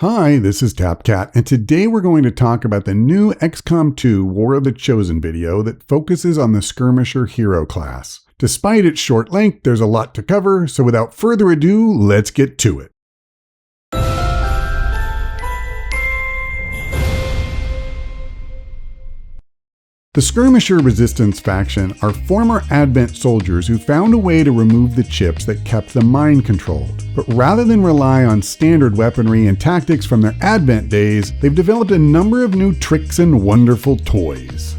Hi, this is TapCat, and today we're going to talk about the new XCOM 2 War of the Chosen video that focuses on the Skirmisher hero class. Despite its short length, there's a lot to cover, so without further ado, let's get to it. The Skirmisher Resistance faction are former Advent soldiers who found a way to remove the chips that kept them mind controlled. But rather than rely on standard weaponry and tactics from their Advent days, they've developed a number of new tricks and wonderful toys.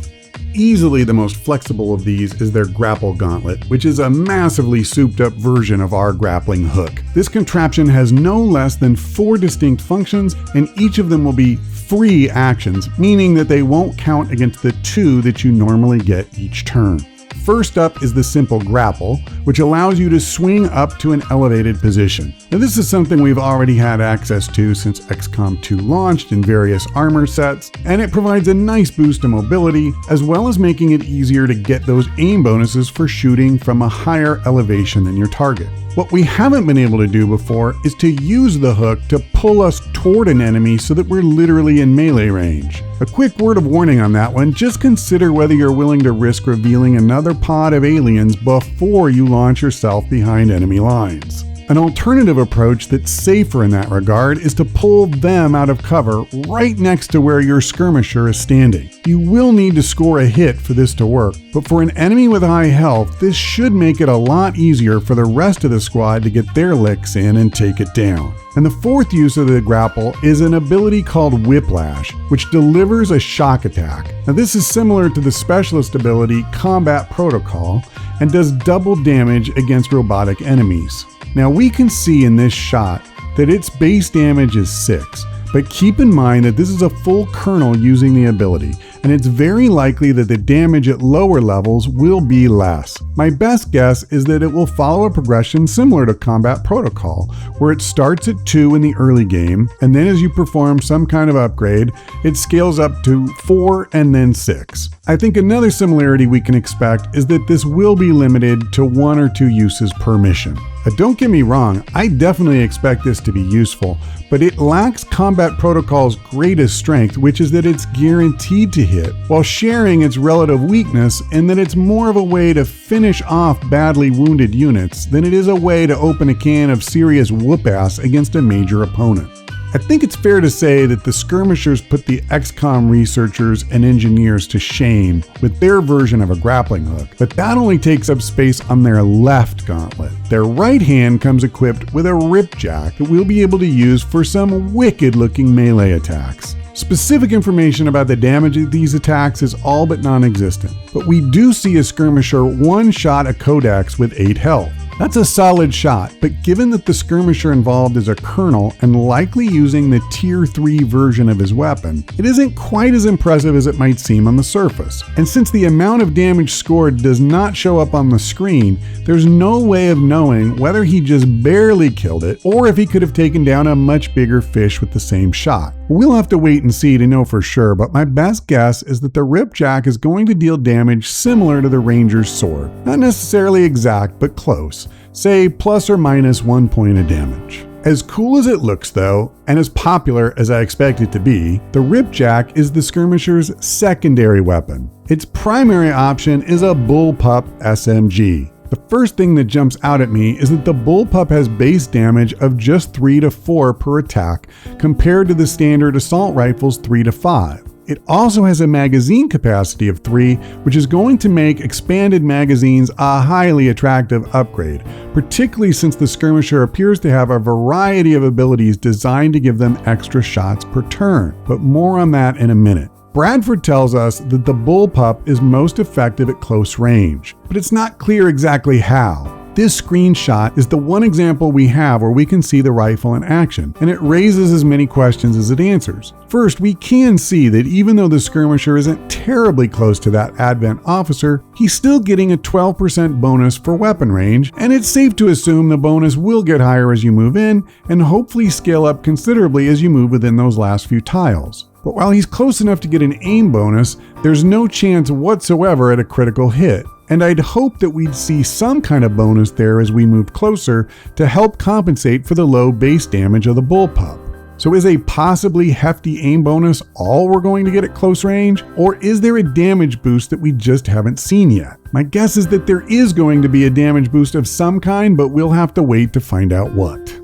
Easily the most flexible of these is their grapple gauntlet, which is a massively souped up version of our grappling hook. This contraption has no less than 4 distinct functions, and each of them will be free actions, meaning that they won't count against the 2 that you normally get each turn. First up is the simple grapple, which allows you to swing up to an elevated position. Now, this is something we've already had access to since XCOM 2 launched in various armor sets, and it provides a nice boost to mobility, as well as making it easier to get those aim bonuses for shooting from a higher elevation than your target. What we haven't been able to do before is to use the hook to pull us toward an enemy so that we're literally in melee range. A quick word of warning on that one, just consider whether you're willing to risk revealing another pod of aliens before you launch yourself behind enemy lines. An alternative approach that's safer in that regard is to pull them out of cover right next to where your skirmisher is standing. You will need to score a hit for this to work, but for an enemy with high health, this should make it a lot easier for the rest of the squad to get their licks in and take it down. And the fourth use of the grapple is an ability called Whiplash, which delivers a shock attack. Now, this is similar to the specialist ability Combat Protocol and does double damage against robotic enemies. Now, we can see in this shot that its base damage is 6, but keep in mind that this is a full kernel using the ability, and it's very likely that the damage at lower levels will be less. My best guess is that it will follow a progression similar to Combat Protocol, where it starts at 2 in the early game, and then as you perform some kind of upgrade, it scales up to 4 and then 6. I think another similarity we can expect is that this will be limited to 1 or 2 uses per mission. Don't get me wrong, I definitely expect this to be useful, but it lacks Combat Protocol's greatest strength, which is that it's guaranteed to hit, while sharing its relative weakness in that it's more of a way to finish off badly wounded units than it is a way to open a can of serious whoop-ass against a major opponent. I think it's fair to say that the skirmishers put the XCOM researchers and engineers to shame with their version of a grappling hook, but that only takes up space on their left gauntlet. Their right hand comes equipped with a ripjack that we'll be able to use for some wicked-looking melee attacks. Specific information about the damage of these attacks is all but non-existent, but we do see a skirmisher one-shot a codex with 8 health. That's a solid shot, but given that the skirmisher involved is a colonel and likely using the tier 3 version of his weapon, it isn't quite as impressive as it might seem on the surface. And since the amount of damage scored does not show up on the screen, there's no way of knowing whether he just barely killed it or if he could have taken down a much bigger fish with the same shot. We'll have to wait and see to know for sure, but my best guess is that the ripjack is going to deal damage similar to the ranger's sword. Not necessarily exact, but close. Say plus or minus 1 point of damage. As cool as it looks though, and as popular as I expect it to be, the ripjack is the skirmisher's secondary weapon. Its primary option is a Bullpup SMG. The first thing that jumps out at me is that the Bullpup has base damage of just 3 to 4 per attack compared to the standard assault rifle's 3 to 5. It also has a magazine capacity of 3, which is going to make expanded magazines a highly attractive upgrade, particularly since the skirmisher appears to have a variety of abilities designed to give them extra shots per turn, but more on that in a minute. Bradford tells us that the Bullpup is most effective at close range, but it's not clear exactly how. This screenshot is the one example we have where we can see the rifle in action, and it raises as many questions as it answers. First, we can see that even though the skirmisher isn't terribly close to that Advent officer, he's still getting a 12% bonus for weapon range, and it's safe to assume the bonus will get higher as you move in, and hopefully scale up considerably as you move within those last few tiles. But while he's close enough to get an aim bonus, there's no chance whatsoever at a critical hit. And I'd hope that we'd see some kind of bonus there as we move closer to help compensate for the low base damage of the Bullpup. So is a possibly hefty aim bonus all we're going to get at close range? Or is there a damage boost that we just haven't seen yet? My guess is that there is going to be a damage boost of some kind, but we'll have to wait to find out what.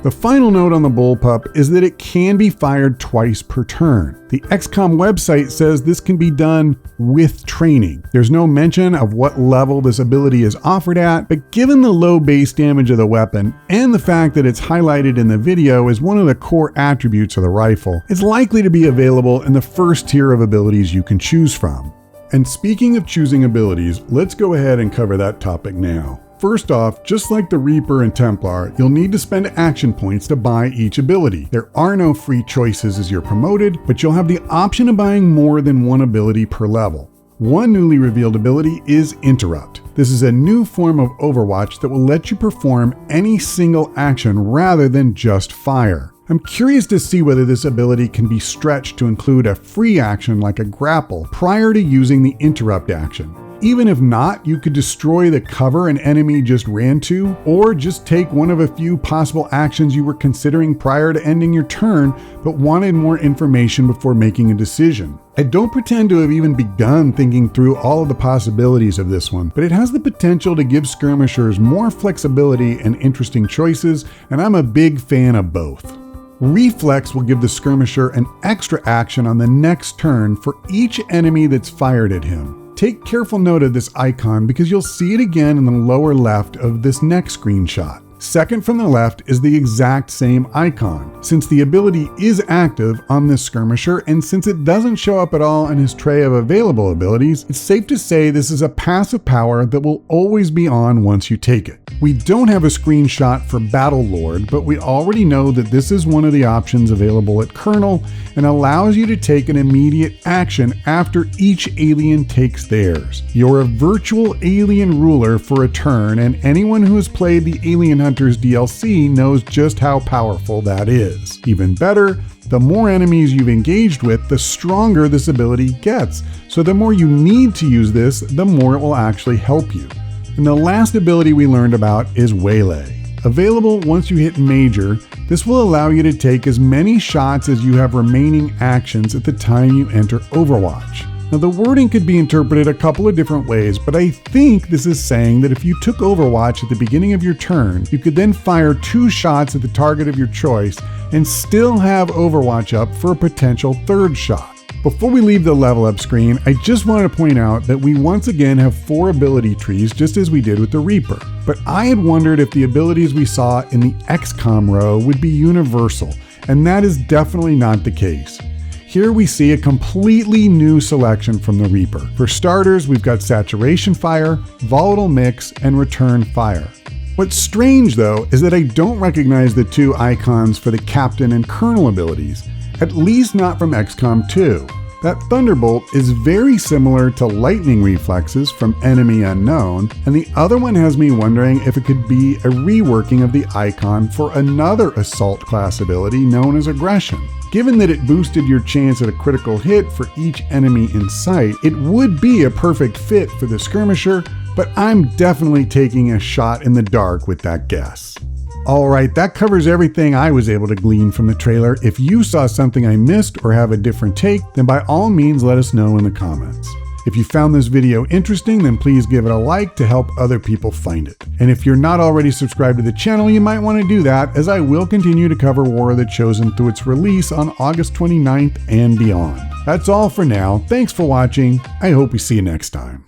The final note on the Bullpup is that it can be fired twice per turn. The XCOM website says this can be done with training. There's no mention of what level this ability is offered at, but given the low base damage of the weapon and the fact that it's highlighted in the video as one of the core attributes of the rifle, it's likely to be available in the first tier of abilities you can choose from. And speaking of choosing abilities, let's go ahead and cover that topic now. First off, just like the Reaper and Templar, you'll need to spend action points to buy each ability. There are no free choices as you're promoted, but you'll have the option of buying more than one ability per level. One newly revealed ability is Interrupt. This is a new form of Overwatch that will let you perform any single action rather than just fire. I'm curious to see whether this ability can be stretched to include a free action like a grapple prior to using the Interrupt action. Even if not, you could destroy the cover an enemy just ran to, or just take one of a few possible actions you were considering prior to ending your turn, but wanted more information before making a decision. I don't pretend to have even begun thinking through all of the possibilities of this one, but it has the potential to give skirmishers more flexibility and interesting choices, and I'm a big fan of both. Reflex will give the skirmisher an extra action on the next turn for each enemy that's fired at him. Take careful note of this icon because you'll see it again in the lower left of this next screenshot. Second from the left is the exact same icon. Since the ability is active on this skirmisher, and since it doesn't show up at all in his tray of available abilities, it's safe to say this is a passive power that will always be on once you take it. We don't have a screenshot for Battle Lord, but we already know that this is one of the options available at Colonel and allows you to take an immediate action after each alien takes theirs. You're a virtual alien ruler for a turn, and anyone who has played the Alien Hunters DLC knows just how powerful that is. Even better, the more enemies you've engaged with, the stronger this ability gets. So the more you need to use this, the more it will actually help you. And the last ability we learned about is Waylay. Available once you hit Major, this will allow you to take as many shots as you have remaining actions at the time you enter Overwatch. Now the wording could be interpreted a couple of different ways, but I think this is saying that if you took Overwatch at the beginning of your turn, you could then fire 2 shots at the target of your choice and still have Overwatch up for a potential 3rd shot. Before we leave the level up screen, I just wanted to point out that we once again have 4 ability trees just as we did with the Reaper. But I had wondered if the abilities we saw in the XCOM row would be universal, and that is definitely not the case. Here we see a completely new selection from the Reaper. For starters, we've got Saturation Fire, Volatile Mix, and Return Fire. What's strange though is that I don't recognize the 2 icons for the Captain and Colonel abilities, at least not from XCOM 2. That Thunderbolt is very similar to Lightning Reflexes from Enemy Unknown, and the other one has me wondering if it could be a reworking of the icon for another Assault class ability known as Aggression. Given that it boosted your chance at a critical hit for each enemy in sight, it would be a perfect fit for the Skirmisher, but I'm definitely taking a shot in the dark with that guess. Alright, that covers everything I was able to glean from the trailer. If you saw something I missed or have a different take, then by all means let us know in the comments. If you found this video interesting, then please give it a like to help other people find it. And if you're not already subscribed to the channel, you might want to do that, as I will continue to cover War of the Chosen through its release on August 29th and beyond. That's all for now. Thanks for watching. I hope we see you next time.